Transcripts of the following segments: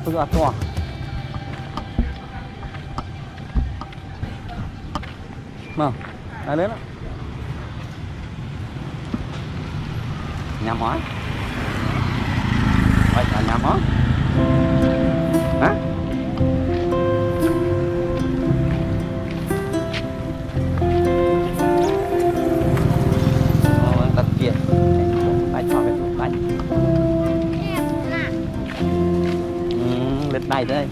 tôi ăn to mà đây lên đó nhắm hỏi phải cả nhắm hỏi hả đặt kia tay cho cái tay lên tay đây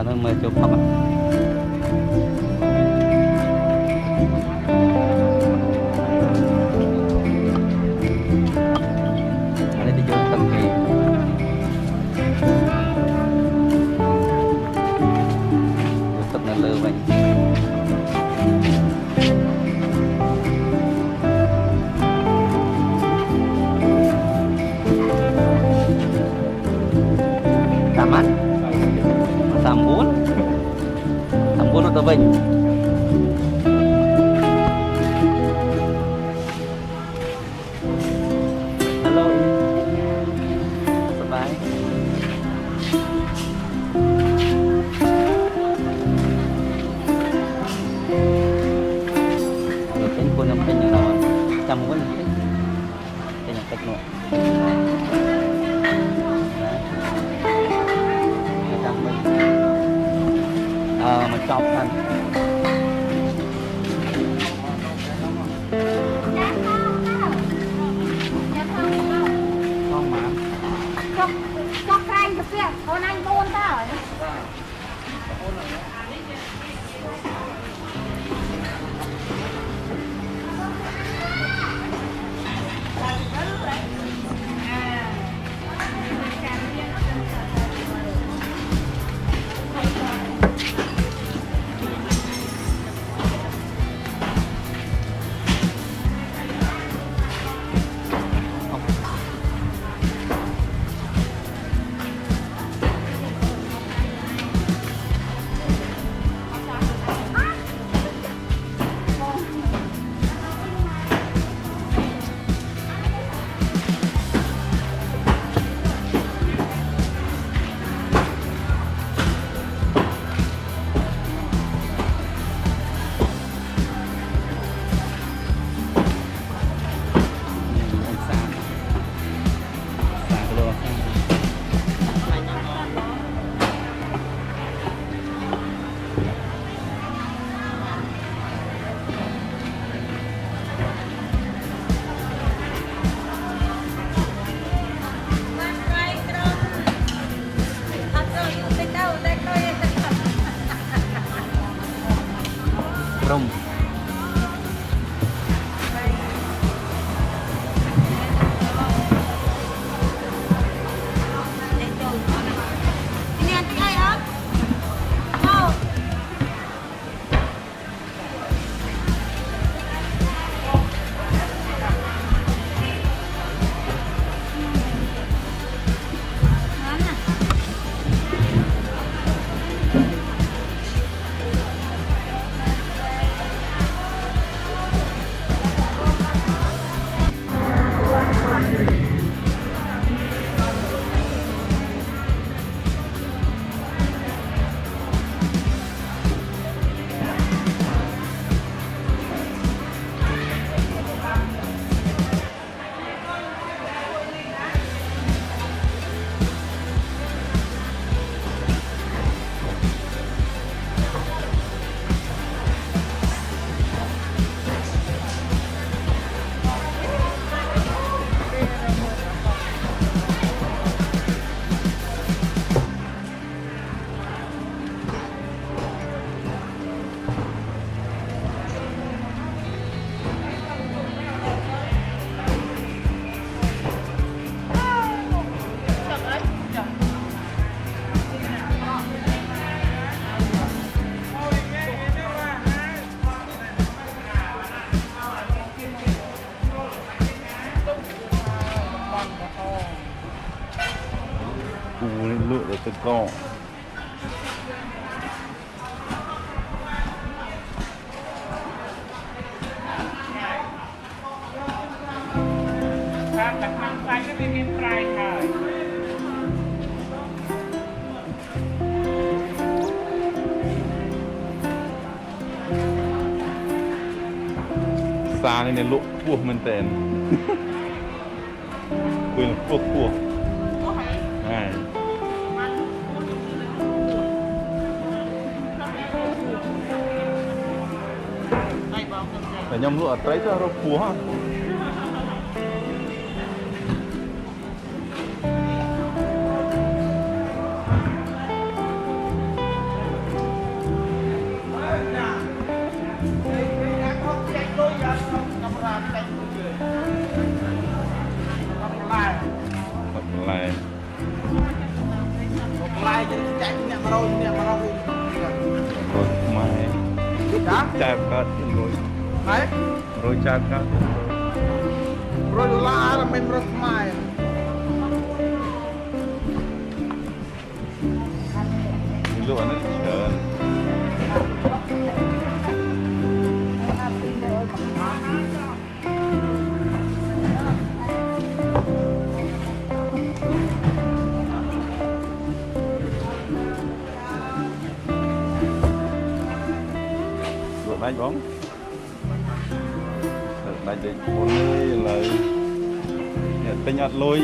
nó mới chụp không ở đây thì vô tận kỳ vô tận là lơ vậy tạm ăn Tầm 4 nó Vinh hello sắp bái cái cô nằm trên như nào chăm quá cái nhà cách nữa mà chọc thành con mà chọc canh được chưa con anh buôn tao rồi Rung ini anting ayam mau mana xa này lụa cua mình tên quyền cua này để nhầm lụa tới cho rau cua ha chạp cát rồi đấy rồi chạp cát rồi lá là mình rất mai lụa nó chờ đánh bóng đánh để bốn lời tay nhặt lôi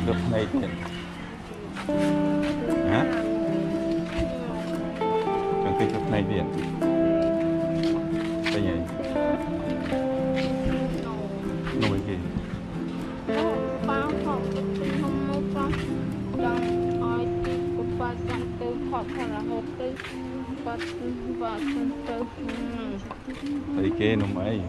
được này tiền hả chẳng kinh được này tiền đây nhỉ nồi kì bao không không mua con đang ai của ba trong tư hoặc là hộp tư và tư đây kê nó mấy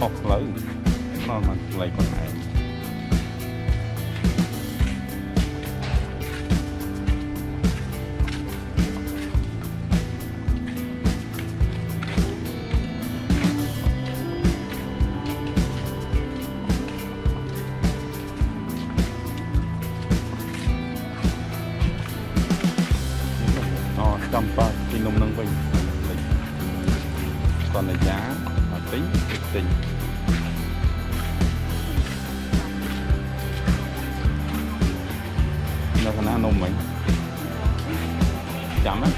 học lớn nó mà lấy con này nó trăm to thì nông nâng bình còn là giá là tính tình nó khả năng nông mình chậm á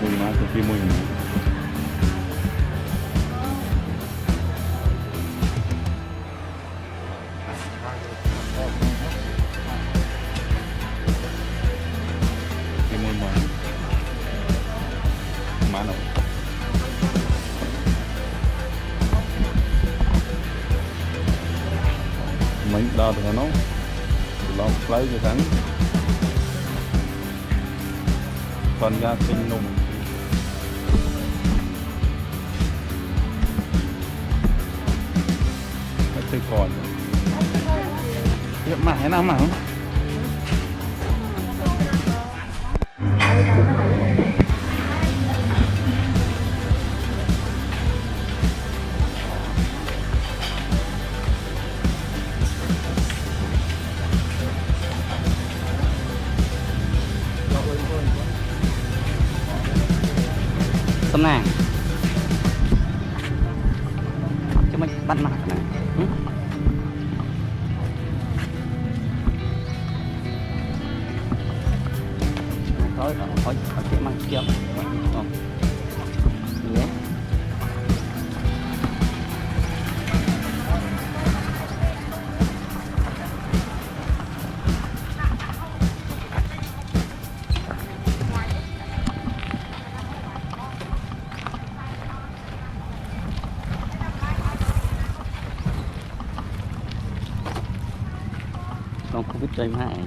mùi má cực kỳ mùi cái mùi má nó mấy đo thì nó lo lấy cho thắng còn ra sinh nung cái còn tiếp mà thế nào mà không? Tấm này chứ mình bắt mặt này. Thôi thôi chị mang kiếm nhé. Không biết chơi mai